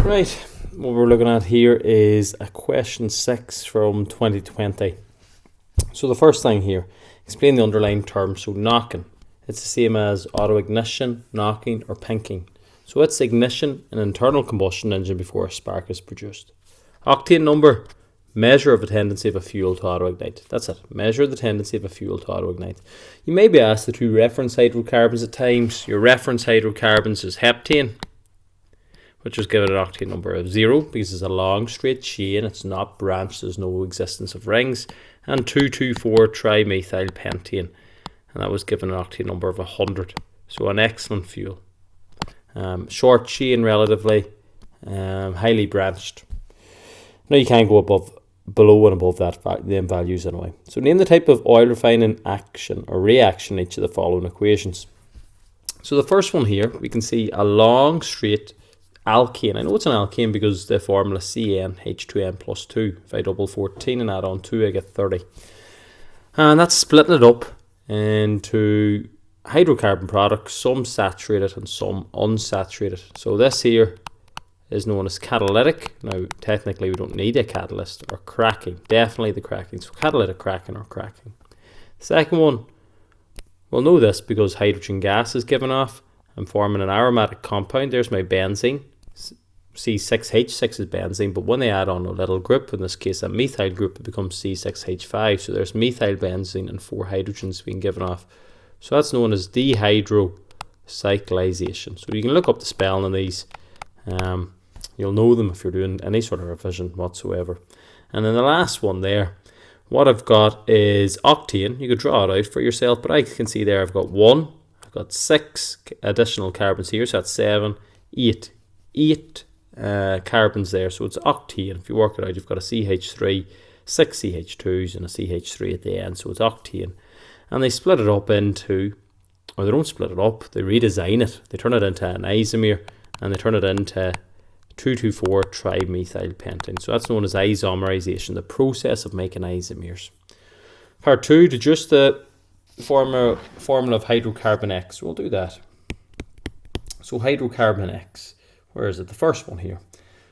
Right, what we're looking at here is a question 6 from 2020. So the first thing here, explain the underlying term. So knocking, it's the same as auto-ignition, knocking or pinking. So it's ignition, an internal combustion engine before a spark is produced. Octane number, measure of a tendency of a fuel to auto-ignite. That's it, measure the tendency of a fuel to auto-ignite. You may be asked the two reference hydrocarbons at times. Your reference hydrocarbons is heptane, which is given an octane number of 0 because it's a long straight chain, it's not branched, there's no existence of rings, and 2,2,4-trimethyl pentane, and that was given an octane number of 100. So an excellent fuel. Short chain relatively, highly branched. Now you can't go below and above that them values anyway. So name the type of oil refining action or reaction in each of the following equations. So the first one here, we can see a long straight alkane. I know it's an alkane because the formula CnH2n plus 2. If I double 14 and add on 2, I get 30. And that's splitting it up into hydrocarbon products, some saturated and some unsaturated. So this here is known as catalytic. Now, technically, we don't need a catalyst, or cracking. Definitely the cracking. So catalytic cracking or cracking. Second one, we'll know this because hydrogen gas is given off. I'm forming an aromatic compound. There's my benzene. C6H6 is benzene, but when they add on a little group, in this case a methyl group, it becomes C6H5. So there's methyl benzene and 4 hydrogens being given off. So that's known as dehydrocyclization. So you can look up the spelling of these. You'll know them if you're doing any sort of revision whatsoever. And then the last one there, what I've got is octane. You could draw it out for yourself, but I can see there I've got 1. I've got 6 additional carbons here, so that's 7, 8 carbons there, so it's octane. If you work it out, you've got a CH3, 6 CH2s and a CH3 at the end, so it's octane. And they split it up into, or they don't split it up, they redesign it. They turn it into an isomer, and they turn it into 2,2,4-trimethyl pentane. So that's known as isomerization, the process of making isomers. Part 2, deduce the formula of hydrocarbon X. We'll do that. So hydrocarbon X, where is it? The first one here.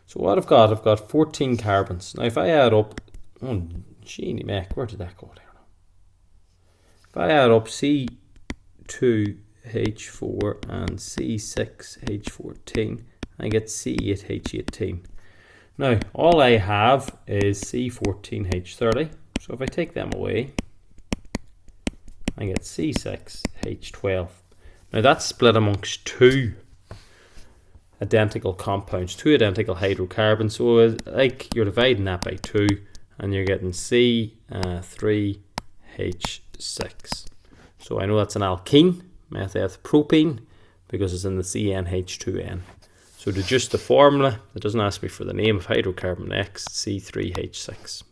So what I've got 14 carbons. Now if I add up, oh genie mech, where did that go there? If I add up C2H4 and C6H14, I get C8H18. Now all I have is C14H30. So if I take them away, I get C6H12. Now that's split amongst 2 identical compounds, 2 identical hydrocarbons. So like you're dividing that by 2 and you're getting C3H6. So I know that's an alkene, methylpropene, because it's in the CnH2n. So deduce the formula. It doesn't ask me for the name of hydrocarbon X, C3H6.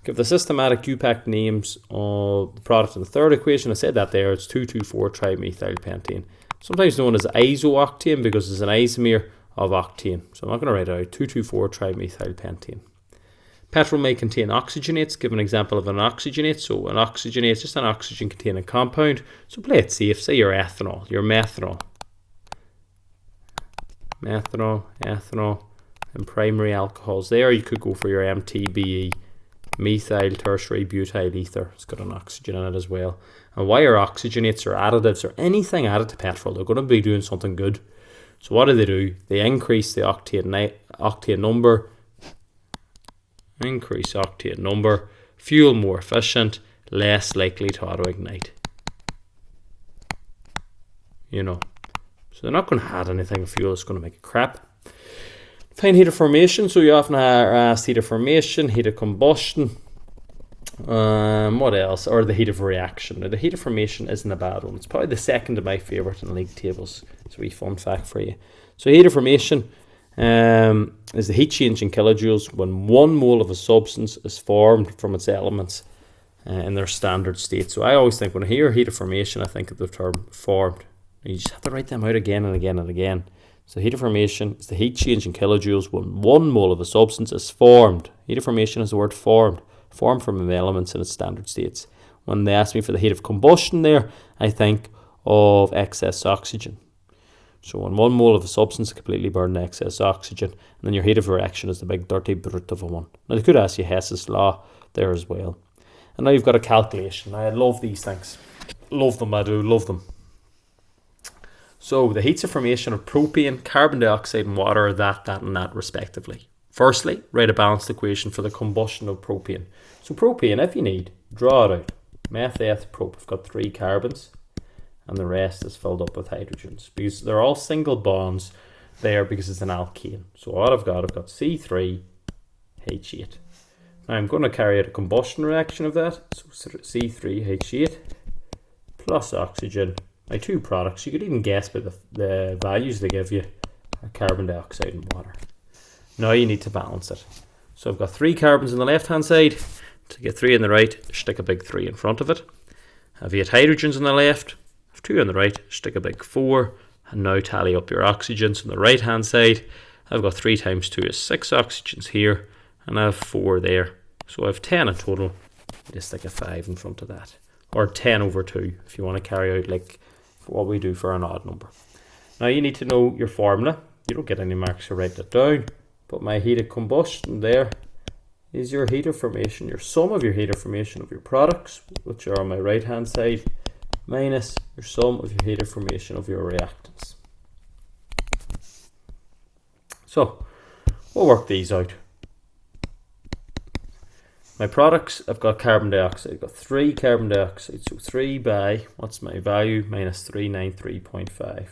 Give the systematic UPAC names of the product in the third equation. I said that there, it's 2,2,4-trimethyl pentane. Sometimes known as isooctane because it's an isomer of octane. So I'm not going to write it out, 2,2,4-trimethyl pentane. Petrol may contain oxygenates. Give an example of an oxygenate. So an oxygenate is just an oxygen containing compound. So play it safe, say your ethanol, your methanol. Ethanol, and primary alcohols there. You could go for your MTBE, methyl tertiary butyl ether. It's got an oxygen in it as well. And why are oxygenates or additives or anything added to petrol? They're going to be doing something good. So what do? They increase the octane number. Increase octane number. Fuel more efficient. Less likely to auto-ignite. You know. So they're not going to add anything to fuel that's going to make it crap. Find heat of formation. So you often are asked heat of formation, heat of combustion. What else? Or the heat of reaction. Now, the heat of formation isn't a bad one. It's probably the second of my favourite in league tables. It's a wee fun fact for you. So heat of formation is the heat change in kilojoules when 1 mole of a substance is formed from its elements in their standard state. So I always think when I hear heat of formation, I think of the term formed. You just have to write them out again and again and again. So heat of formation is the heat change in kilojoules when 1 mole of a substance is formed. Heat of formation is the word formed from elements in its standard states. When they ask me for the heat of combustion there, I think of excess oxygen. So when 1 mole of a substance completely burned excess oxygen, and then your heat of reaction is the big dirty brute of a one. Now they could ask you Hess's law there as well. And now you've got a calculation. I love these things. Love them, I do, love them. So the heats of formation of propane, carbon dioxide and water are that and that respectively. Firstly, write a balanced equation for the combustion of propane. So propane, if you need, draw it out. Metheth prop, I've got 3 carbons and the rest is filled up with hydrogens because they're all single bonds there because it's an alkane. So what I've got C3H8. Now I'm going to carry out a combustion reaction of that. So C3H8 plus oxygen. My 2 products, you could even guess by the values they give you, are carbon dioxide and water. Now you need to balance it. So I've got 3 carbons on the left hand side. To get 3 on the right, stick a big 3 in front of it. Have 8 hydrogens on the left, have 2 on the right, stick a big 4, and now tally up your oxygens on the right hand side. I've got 3 times 2 is 6 oxygens here, and I have 4 there. So I have 10 in total. Just stick a 5 in front of that. Or 10 over 2 if you want to carry out like what we do for an odd number. Now you need to know your formula. You don't get any marks to write it down, but my heat of combustion there is your heat of formation, your sum of your heat of formation of your products, which are on my right hand side, minus your sum of your heat of formation of your reactants. So we'll work these out. My products, I've got carbon dioxide. I've got 3 carbon dioxide. So 3 by, what's my value? Minus 393.5.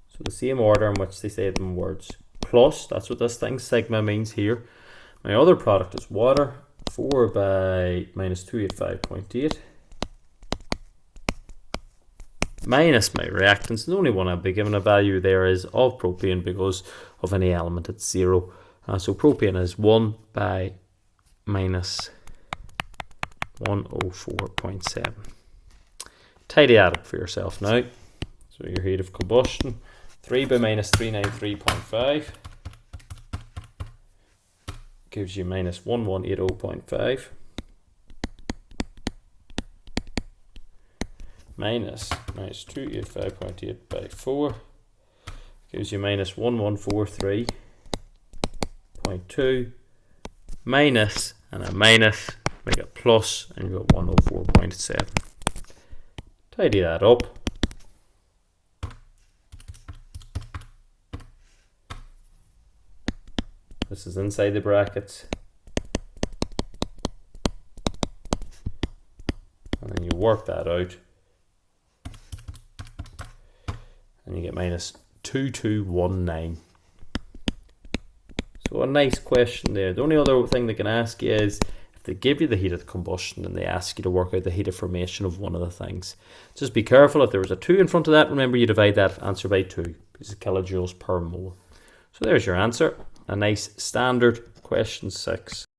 So the same order in which they say them in words. Plus, that's what this thing, sigma, means here. My other product is water. 4 by minus 285.8. Minus my reactants. The only one I'll be given a value there is of propane because of any element at 0. So propane is 1 by minus 104.7. Tidy that up for yourself now. So your heat of combustion, 3 by minus 393.5 gives you minus 1180.5 minus 285.8 by 4 gives you minus 1143.2 minus and a minus, make it plus, and you've got 104.7. Tidy that up. This is inside the brackets. And then you work that out. And you get minus 2219. So a nice question there. The only other thing they can ask you is if they give you the heat of combustion and they ask you to work out the heat of formation of one of the things. Just be careful. If there was a 2 in front of that, remember you divide that answer by 2 because it's kilojoules per mole. So there's your answer. A nice standard question 6.